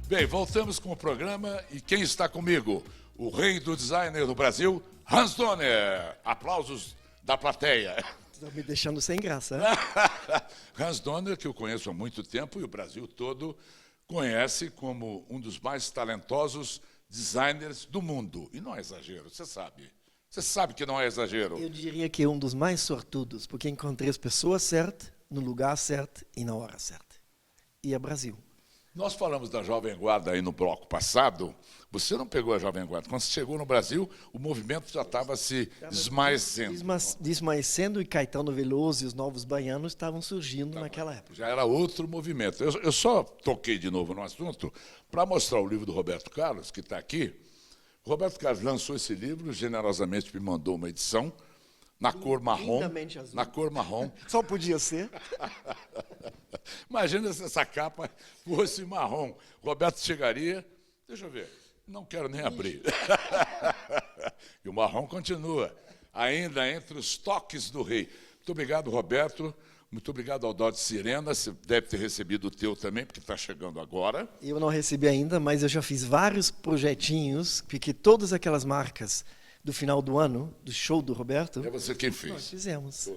Bem, voltamos com o programa e quem está comigo? O rei do designer do Brasil, Hans Donner. Aplausos da plateia. Estão me deixando sem graça. Hans Donner, que eu conheço há muito tempo e o Brasil todo conhece como um dos mais talentosos designers do mundo. E não é exagero, você sabe. Você sabe que não é exagero. Eu diria que é um dos mais sortudos, porque encontrei as pessoas certas, no lugar certo e na hora certa. E é Brasil. Nós falamos da Jovem Guarda aí no bloco passado. Você não pegou a Jovem Guarda. Quando você chegou no Brasil, o movimento já estava se esmaecendo. Desmaecendo, e Caetano Veloso e os Novos Baianos estavam surgindo naquela época. Já era outro movimento. Eu só toquei de novo no assunto para mostrar o livro do Roberto Carlos, que está aqui. O Roberto Carlos lançou esse livro, generosamente me mandou uma edição, na cor marrom. Azul. Na cor marrom. Só podia ser. Imagina se essa capa fosse marrom. Roberto chegaria, deixa eu ver, não quero nem abrir. E o marrom continua, ainda entre os toques do rei. Muito obrigado, Roberto. Muito obrigado ao Dó de Sirena. Você deve ter recebido o teu também, porque está chegando agora. Eu não recebi ainda, mas eu já fiz vários projetinhos, porque todas aquelas marcas do final do ano, do show do Roberto... É você quem fez. Nós fizemos.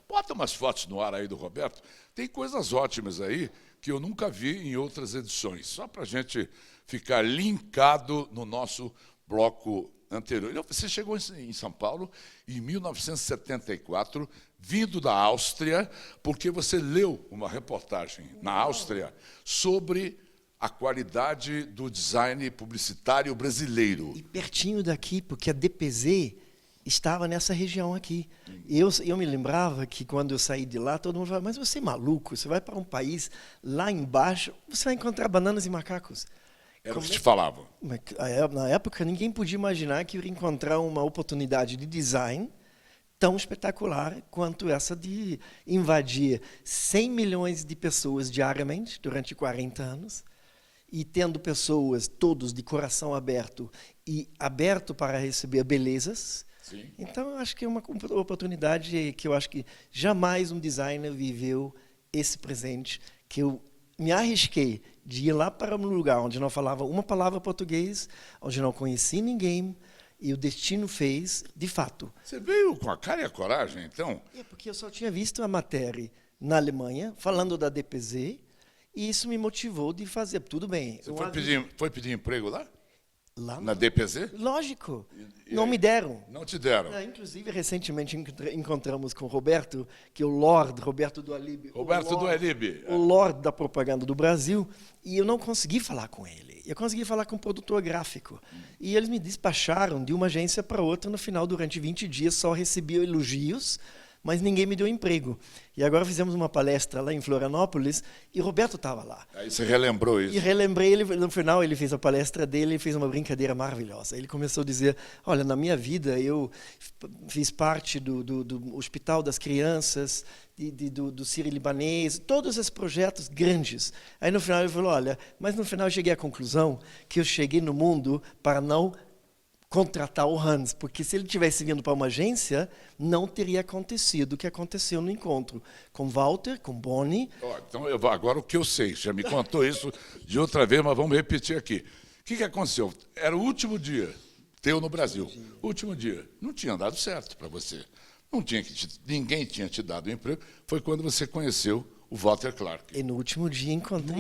Bota umas fotos no ar aí do Roberto. Tem coisas ótimas aí que eu nunca vi em outras edições. Só para a gente ficar linkado no nosso bloco anterior. Você chegou em São Paulo em 1974, vindo da Áustria, porque você leu uma reportagem na Áustria sobre a qualidade do design publicitário brasileiro. E pertinho daqui, porque a DPZ estava nessa região aqui. Eu me lembrava que quando eu saí de lá, todo mundo falava, mas você é maluco, você vai para um país lá embaixo, você vai encontrar bananas e macacos. Era o que te falavam. Na época, ninguém podia imaginar que eu ia encontrar uma oportunidade de design tão espetacular quanto essa de invadir 100 milhões de pessoas diariamente, durante 40 anos, e tendo pessoas, todos de coração aberto, e aberto para receber belezas. Sim. Então, eu acho que é uma oportunidade que eu acho que jamais um designer viveu esse presente, que eu me arrisquei de ir lá para um lugar onde não falava uma palavra português, onde não conheci ninguém, e o destino fez, de fato. Você veio com a cara e a coragem, então? É porque eu só tinha visto a matéria na Alemanha, falando da DPZ, e isso me motivou de fazer. Tudo bem. Você foi pedir emprego lá? Lá na DPZ? Lógico. Não me deram. Não te deram. Inclusive, recentemente encontramos com o Roberto, que é o Lord, Roberto do Alib. Roberto do Alib. O Lord da propaganda do Brasil. E eu não consegui falar com ele. Eu consegui falar com o produtor gráfico. E eles me despacharam de uma agência para outra. No final, durante 20 dias, só recebi elogios, mas ninguém me deu emprego. E agora fizemos uma palestra lá em Florianópolis e Roberto estava lá. Aí você relembrou isso. E relembrei ele, no final ele fez a palestra dele e fez uma brincadeira maravilhosa. Ele começou a dizer, olha, na minha vida eu fiz parte do Hospital das Crianças, do Sírio-Libanês, todos esses projetos grandes. Aí no final ele falou, olha, mas no final eu cheguei à conclusão que eu cheguei no mundo para não contratar o Hans, porque se ele tivesse vindo para uma agência, não teria acontecido o que aconteceu no encontro com Walter, com Boni. Então, agora o que eu sei, já me contou isso de outra vez, mas vamos repetir aqui. O que aconteceu? Era o último dia teu no Brasil. Último dia. Não tinha dado certo para você. Ninguém tinha te dado emprego. Foi quando você conheceu o Walter Clark. E no último dia encontrei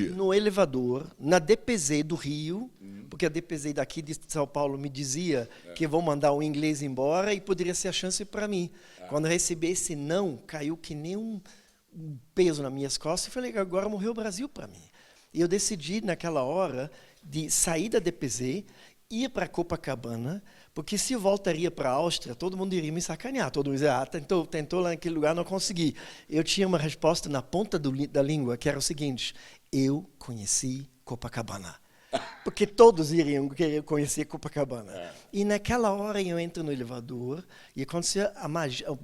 no elevador, na DPZ do Rio, porque a DPZ daqui de São Paulo me dizia que vão mandar o inglês embora e poderia ser a chance para mim. Quando eu recebi esse não, caiu que nem um peso nas minhas costas e falei, agora morreu o Brasil para mim. E eu decidi, naquela hora, de sair da DPZ, ir para Copacabana, porque se eu voltaria para a Áustria, todo mundo iria me sacanear. Todo mundo dizia, tentou lá naquele lugar, não consegui. Eu tinha uma resposta na ponta da língua, que era o seguinte, eu conheci Copacabana. Porque todos iriam querer conhecer Copacabana. E naquela hora eu entro no elevador e aconteceu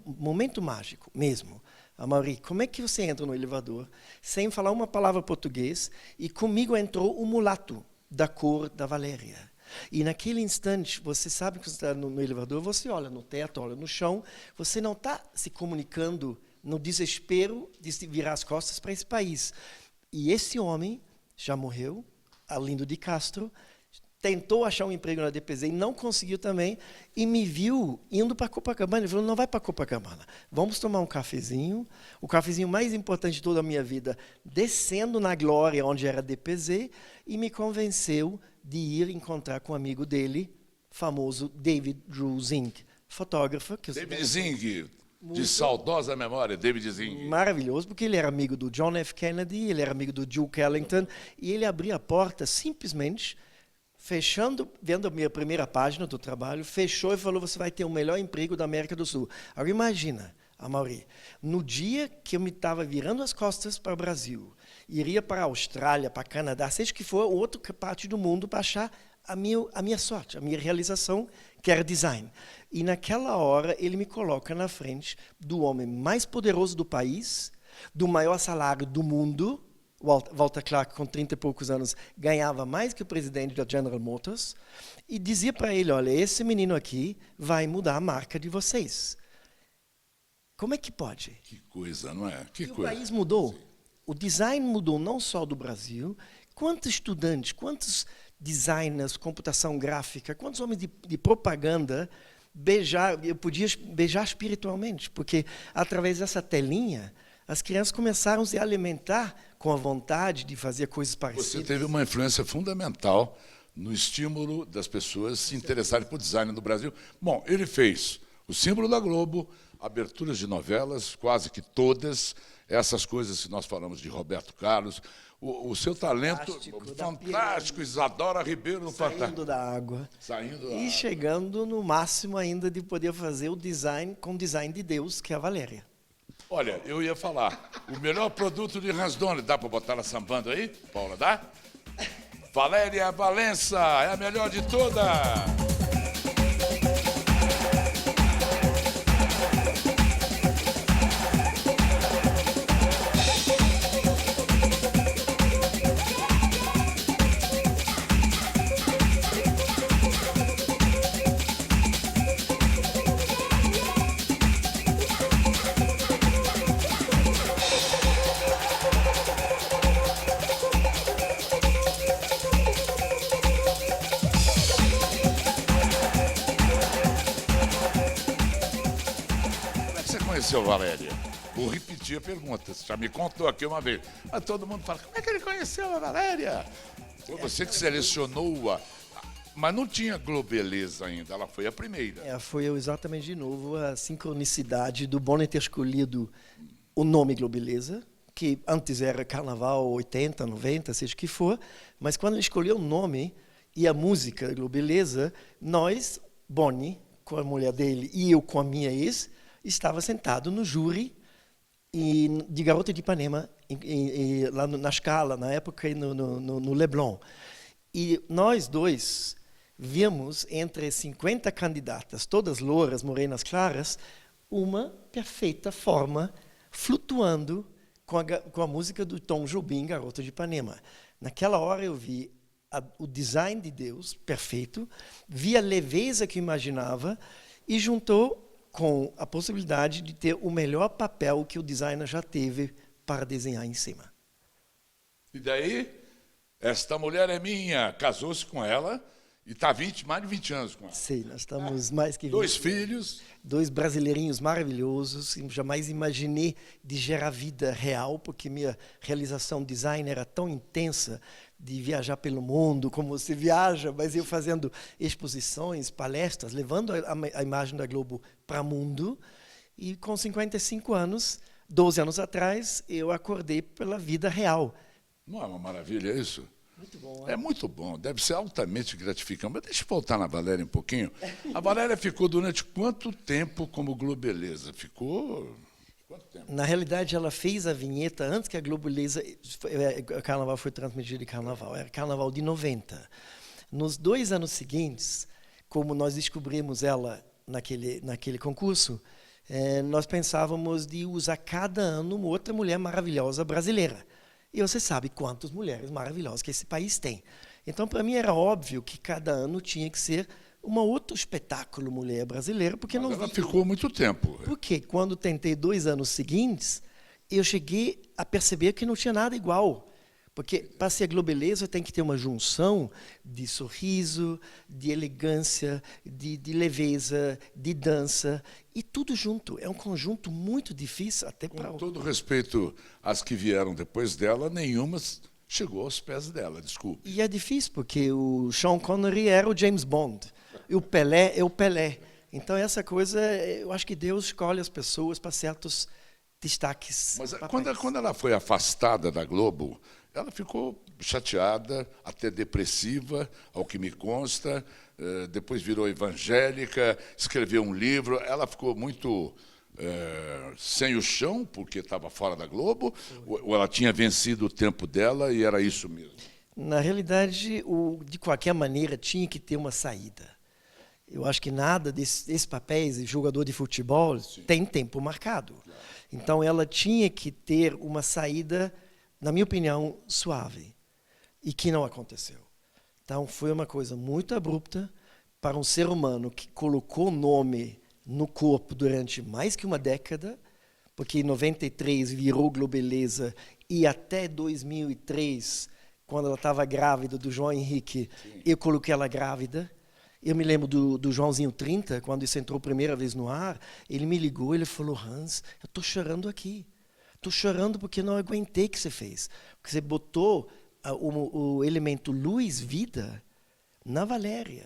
o momento mágico mesmo. Amaury, como é que você entra no elevador sem falar uma palavra português e comigo entrou o mulato da cor da Valéria? E naquele instante, você sabe que você está no elevador, você olha no teto, olha no chão, você não está se comunicando no desespero de se virar as costas para esse país. E esse homem já morreu, Arlindo de Castro, tentou achar um emprego na DPZ e não conseguiu também, e me viu indo para Copacabana. Ele falou, não vai para Copacabana, vamos tomar um cafezinho, o cafezinho mais importante de toda a minha vida, descendo na Glória, onde era a DPZ, e me convenceu de ir encontrar com um amigo dele, famoso David Drew Zink, fotógrafo. David Zink, de saudosa memória, David Zink. Maravilhoso, porque ele era amigo do John F. Kennedy, ele era amigo do Duke Ellington, e ele abria a porta simplesmente fechando, vendo a minha primeira página do trabalho, fechou e falou, você vai ter o melhor emprego da América do Sul. Agora imagina, Amaury, no dia que eu me estava virando as costas para o Brasil, iria para a Austrália, para o Canadá, seja que for outra parte do mundo, para achar a minha sorte, a minha realização, que era design. E naquela hora ele me coloca na frente do homem mais poderoso do país, do maior salário do mundo. Walter Clark, com 30 e poucos anos, ganhava mais que o presidente da General Motors, e dizia para ele, olha, esse menino aqui vai mudar a marca de vocês. Como é que pode? Que coisa, não é? Que e coisa. O país mudou. Sim. O design mudou não só do Brasil, quantos estudantes, quantos designers, computação gráfica, quantos homens de propaganda eu podia beijar espiritualmente, porque através dessa telinha, as crianças começaram a se alimentar com a vontade de fazer coisas parecidas. Você teve uma influência fundamental no estímulo das pessoas se interessarem por design no Brasil. Bom, ele fez o símbolo da Globo, aberturas de novelas, quase que todas, essas coisas que nós falamos de Roberto Carlos, o seu talento fantástico, Isadora Ribeiro no Fantástico. Saindo da água. E chegando no máximo ainda de poder fazer o design com o design de Deus, que é a Valéria. Olha, eu ia falar, o melhor produto de Ransdone, dá para botar ela sambando aí, Paula, dá? Valéria Valença, é a melhor de todas! Conheceu Valéria? Vou repetir a pergunta, você já me contou aqui uma vez. Mas todo mundo fala, como é que ele conheceu a Valéria? Foi você que selecionou-a, mas não tinha Globeleza ainda, ela foi a primeira. Foi eu exatamente de novo, a sincronicidade do Bonner ter escolhido o nome Globeleza, que antes era Carnaval 80, 90, seja o que for, mas quando ele escolheu o nome e a música Globeleza, nós, Bonnie, com a mulher dele, e eu com a minha ex, estava sentado no júri de Garota de Ipanema, lá na Scala, na época, no Leblon. E nós dois vimos, entre 50 candidatas, todas louras, morenas claras, uma perfeita forma, flutuando com a música do Tom Jobim, Garota de Ipanema. Naquela hora eu vi o design de Deus, perfeito, vi a leveza que eu imaginava e juntou com a possibilidade de ter o melhor papel que o designer já teve para desenhar em cima. E daí, esta mulher é minha, casou-se com ela e está mais de 20 anos com ela. Sim, nós estamos mais que 20. 2 filhos. 2 brasileirinhos maravilhosos. Jamais imaginei de gerar vida real, porque minha realização design era tão intensa, de viajar pelo mundo, como você viaja, mas eu fazendo exposições, palestras, levando a imagem da Globo para o mundo. E com 55 anos, 12 anos atrás, eu acordei pela vida real. Não é uma maravilha isso? Muito bom. É muito bom, deve ser altamente gratificante. Mas deixa eu voltar na Valéria um pouquinho. A Valéria ficou durante quanto tempo como Globeleza? Ficou... Quanto tempo? Na realidade, ela fez a vinheta antes que a Globeleza, o Carnaval foi transmitido de Carnaval, era Carnaval de 90. Nos 2 anos seguintes, como nós descobrimos ela naquele concurso, nós pensávamos de usar cada ano uma outra mulher maravilhosa brasileira. E você sabe quantas mulheres maravilhosas que esse país tem. Então, para mim, era óbvio que cada ano tinha que ser uma outro espetáculo mulher brasileira, porque mas não ela ficou muito tempo. Porque quando tentei 2 anos seguintes, eu cheguei a perceber que não tinha nada igual. Porque para ser globeleza tem que ter uma junção de sorriso, de elegância, de leveza, de dança, e tudo junto. É um conjunto muito difícil até para... Com todo respeito às que vieram depois dela, nenhuma chegou aos pés dela, desculpe. E é difícil, porque o Sean Connery era o James Bond, e o Pelé é o Pelé. Então, essa coisa, eu acho que Deus escolhe as pessoas para certos destaques. Mas quando ela foi afastada da Globo, ela ficou chateada, até depressiva, ao que me consta. Depois virou evangélica, escreveu um livro. Ela ficou muito sem o chão, porque estava fora da Globo, ou ela tinha vencido o tempo dela e era isso mesmo? Na realidade, de qualquer maneira, tinha que ter uma saída. Eu acho que nada desses papéis de jogador de futebol tem tempo marcado. Claro. Então, ela tinha que ter uma saída, na minha opinião, suave. E que não aconteceu. Então, foi uma coisa muito abrupta para um ser humano que colocou o nome no corpo durante mais que uma década, porque em 93 virou Globeleza e até 2003, quando ela estava grávida do João Henrique, eu coloquei ela grávida. Eu me lembro do Joãozinho 30, quando isso entrou a primeira vez no ar, ele me ligou, ele falou, Hans, eu estou chorando aqui. Estou chorando porque não aguentei o que você fez. Porque você botou o elemento luz, vida, na Valéria.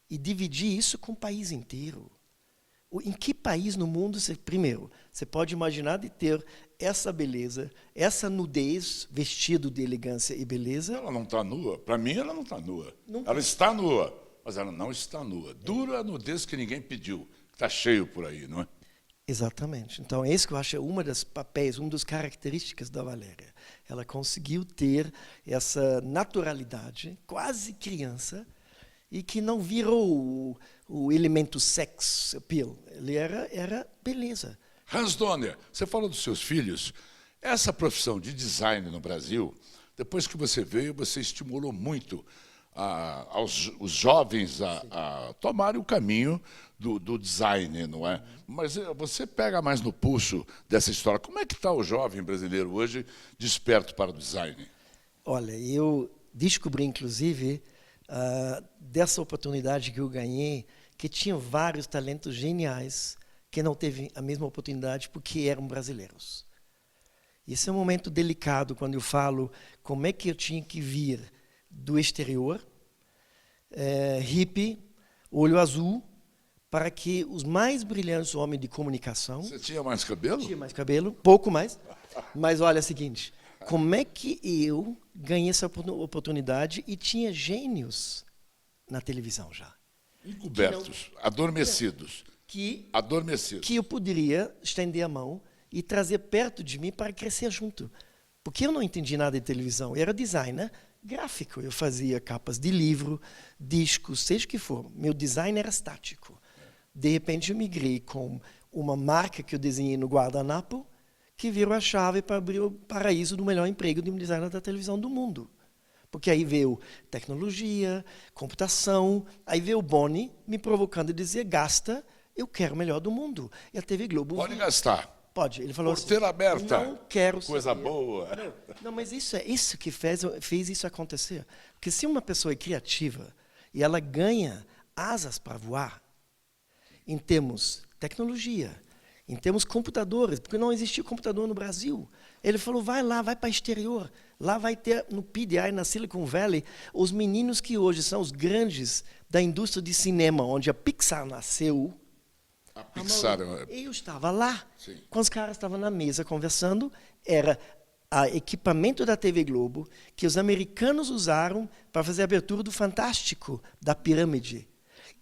E dividir isso com o país inteiro. Em que país no mundo, primeiro, você pode imaginar de ter essa beleza, essa nudez, vestido de elegância e beleza? Ela não está nua. Para mim, ela não está nua. Ela está nua. Mas ela não está nua. Dura a nudez que ninguém pediu. Está cheio por aí, não é? Exatamente. Então, esse que eu acho é uma das papéis, uma das características da Valéria. Ela conseguiu ter essa naturalidade, quase criança, e que não virou o elemento sex appeal. Ele era beleza. Hans Donner, você fala dos seus filhos. Essa profissão de design no Brasil, depois que você veio, você estimulou muito os jovens a tomarem o caminho do design, não é? Mas você pega mais no pulso dessa história. Como é que está o jovem brasileiro hoje desperto para o design? Olha, eu descobri, inclusive, dessa oportunidade que eu ganhei, que tinha vários talentos geniais que não teve a mesma oportunidade porque eram brasileiros. Esse é um momento delicado quando eu falo como é que eu tinha que vir do exterior, hippie, olho azul, para que os mais brilhantes homens de comunicação... Você tinha mais cabelo? Tinha mais cabelo, pouco mais. Mas olha o seguinte, como é que eu ganhei essa oportunidade e tinha gênios na televisão já? Encobertos, adormecidos. Adormecidos. Que eu poderia estender a mão e trazer perto de mim para crescer junto. Porque eu não entendi nada de televisão. Eu era designer gráfico. Eu fazia capas de livro, discos, seja o que for. Meu design era estático. De repente, eu migrei com uma marca que eu desenhei no guardanapo, que virou a chave para abrir o paraíso do melhor emprego de um designer da televisão do mundo. Porque aí veio tecnologia, computação, aí veio o Boni me provocando a dizer, gasta, eu quero o melhor do mundo. E a TV Globo... Pode gastar. Pode. Ele falou Porteira assim, aberta. Não quero coisa saber. Boa. Não, mas isso é isso que fez isso acontecer. Porque se uma pessoa é criativa e ela ganha asas para voar, em termos tecnologia, em termos computadores, porque não existia computador no Brasil. Ele falou, vai lá, vai para o exterior. Lá vai ter, no PDI, na Silicon Valley, os meninos que hoje são os grandes da indústria de cinema, onde a Pixar nasceu. A Pixar... Eu estava lá. Sim. Quando os caras estavam na mesa conversando, era o equipamento da TV Globo que os americanos usaram para fazer a abertura do Fantástico, da Pirâmide.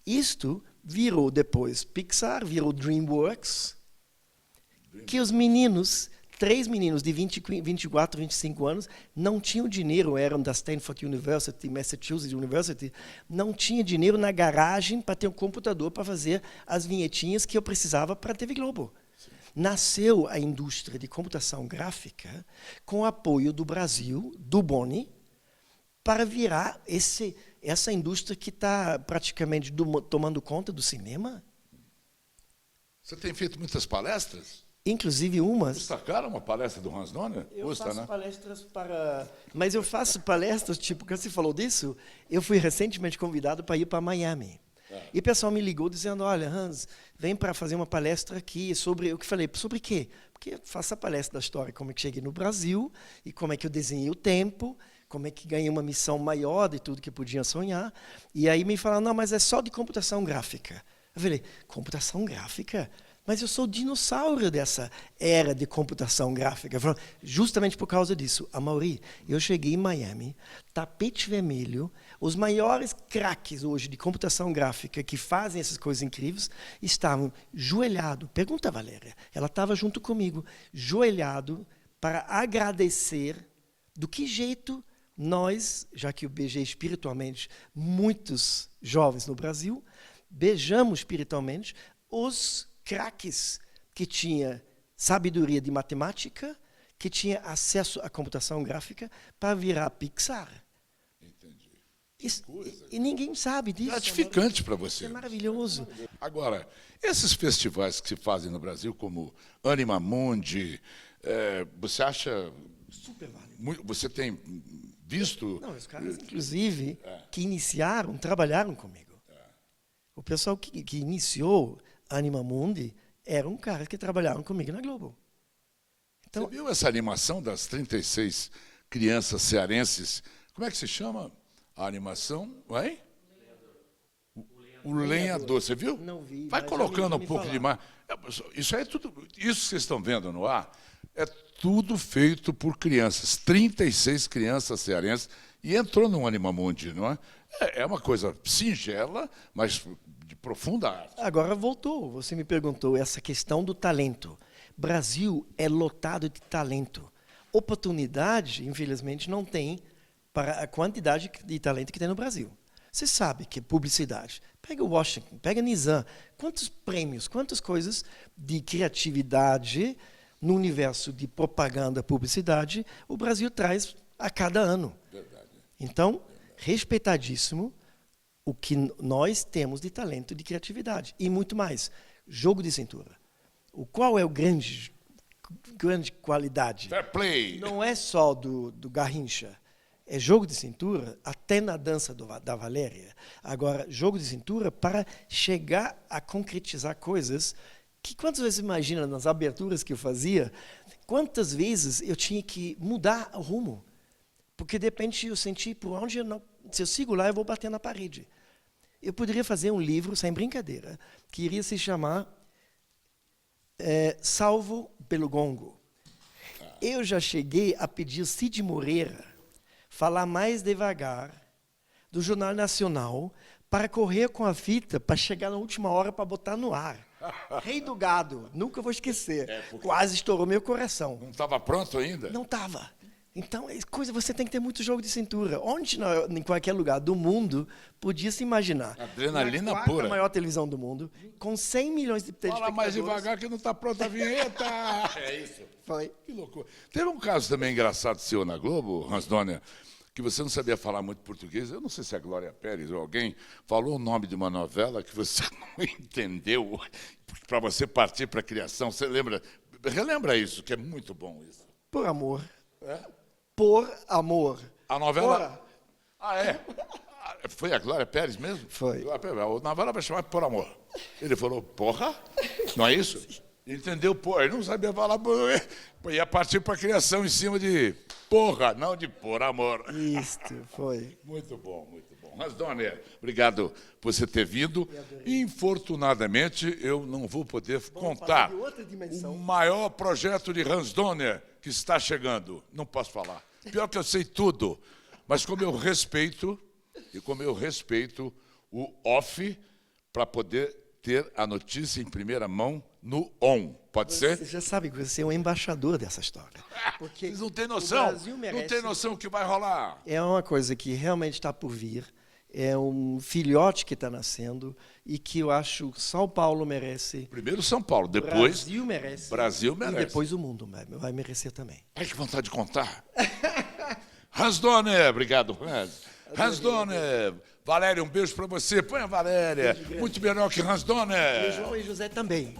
Isto virou depois Pixar, virou DreamWorks, que os meninos, 3 meninos de 24, 25 anos, não tinham dinheiro, eram da Stanford University, Massachusetts University, não tinha dinheiro na garagem para ter um computador para fazer as vinhetinhas que eu precisava para a TV Globo. Sim. Nasceu a indústria de computação gráfica com o apoio do Brasil, do Boni, para virar essa indústria que está praticamente tomando conta do cinema. Você tem feito muitas palestras? Inclusive umas... Custa caro uma palestra do Hans Donner? Eu Custa, faço né? palestras para... Mas eu faço palestras, tipo, quando você falou disso, eu fui recentemente convidado para ir para Miami. E o pessoal me ligou dizendo, olha, Hans, vem para fazer uma palestra aqui sobre... Eu que falei, sobre quê? Porque eu faço a palestra da história, como é que cheguei no Brasil, e como é que eu desenhei o tempo, como é que ganhei uma missão maior de tudo que eu podia sonhar. E aí me falaram, não, mas é só de computação gráfica. Eu falei, computação gráfica? Mas eu sou o dinossauro dessa era de computação gráfica. Justamente por causa disso. Amaury, eu cheguei em Miami, tapete vermelho, os maiores craques hoje de computação gráfica que fazem essas coisas incríveis estavam joelhados. Pergunta a Valéria. Ela estava junto comigo, joelhado para agradecer do que jeito nós, já que eu beijei espiritualmente muitos jovens no Brasil, beijamos espiritualmente os craques que tinha sabedoria de matemática, que tinha acesso à computação gráfica para virar Pixar. Entendi. E ninguém sabe disso. Gratificante para você. É maravilhoso. Agora, esses festivais que se fazem no Brasil, como Anima Mundi, você acha... Super válido. Você tem visto... Não, os caras, inclusive, que iniciaram, trabalharam comigo. O pessoal que iniciou Anima Mundi eram caras que trabalharam comigo na Globo. Então, você viu essa animação das 36 crianças cearenses? Como é que se chama a animação? Vai? O Lenhador. Você viu? Não vi. Vai colocando um pouco de mais. Isso aí é tudo. Isso que vocês estão vendo no ar é tudo feito por crianças. 36 crianças cearenses. E entrou no Anima Mundi, não é? É uma coisa singela, mas de profunda arte. Agora voltou. Você me perguntou essa questão do talento. Brasil é lotado de talento. Oportunidade, infelizmente, não tem para a quantidade de talento que tem no Brasil. Você sabe que publicidade. Pega o Washington, pega a Nizam. Quantos prêmios, quantas coisas de criatividade no universo de propaganda, publicidade, o Brasil traz a cada ano. Verdade. Então, respeitadíssimo o que nós temos de talento, de criatividade. E muito mais. Jogo de cintura. Qual é o grande qualidade? Fair play. Não é só do Garrincha. É jogo de cintura, até na dança da Valéria. Agora, jogo de cintura para chegar a concretizar coisas que, quantas vezes imagina nas aberturas que eu fazia, quantas vezes eu tinha que mudar o rumo. Porque, de repente, eu senti por onde eu não... Se eu sigo lá, eu vou bater na parede. Eu poderia fazer um livro, sem brincadeira, que iria se chamar Salvo pelo Gongo. Eu já cheguei a pedir Cid Moreira falar mais devagar do Jornal Nacional para correr com a fita, para chegar na última hora para botar no ar. Rei do Gado, nunca vou esquecer. Quase estourou meu coração. Não estava pronto ainda? Não estava. Então, você tem que ter muito jogo de cintura. Onde, em qualquer lugar do mundo, podia se imaginar. Adrenalina na pura. A maior televisão do mundo, com 100 milhões de telespectadores. Fala mais devagar que não está pronta a vinheta. É isso. Foi. Que loucura. Teve um caso também engraçado seu na Globo, Hans Donner, que você não sabia falar muito português. Eu não sei se é a Glória Pérez ou alguém falou o nome de uma novela que você não entendeu para você partir para a criação. Você lembra? Relembra isso, que é muito bom isso. Por amor. É? Por amor. A novela... Ora. Ah, é? Foi a Glória Pérez mesmo? Foi. A novela vai chamar Por Amor. Ele falou, porra? Não é isso? Entendeu? Porra, ele não sabia falar. Ia partir para a criação em cima de porra, não de por amor. Isso, foi. Muito bom, muito bom. Hans Donner, obrigado por você ter vindo. Infortunadamente, eu não vou poder contar o maior projeto de Hans Donner que está chegando. Não posso falar. Pior que eu sei tudo. Mas como eu respeito o off para poder ter a notícia em primeira mão no on. Pode ser? Você já sabe que você é um embaixador dessa história. Porque vocês não têm noção? O Brasil merece... Não tem noção que vai rolar. É uma coisa que realmente está por vir. É um filhote que está nascendo e que eu acho que São Paulo merece. Primeiro São Paulo, depois... Brasil merece. E depois o mundo vai merecer também. Ai, que vontade de contar. Hans Donner, obrigado, Hans. Hans Donner. Valéria, um beijo para você. Põe a Valéria. Muito melhor que Hans Donner. E João e José também.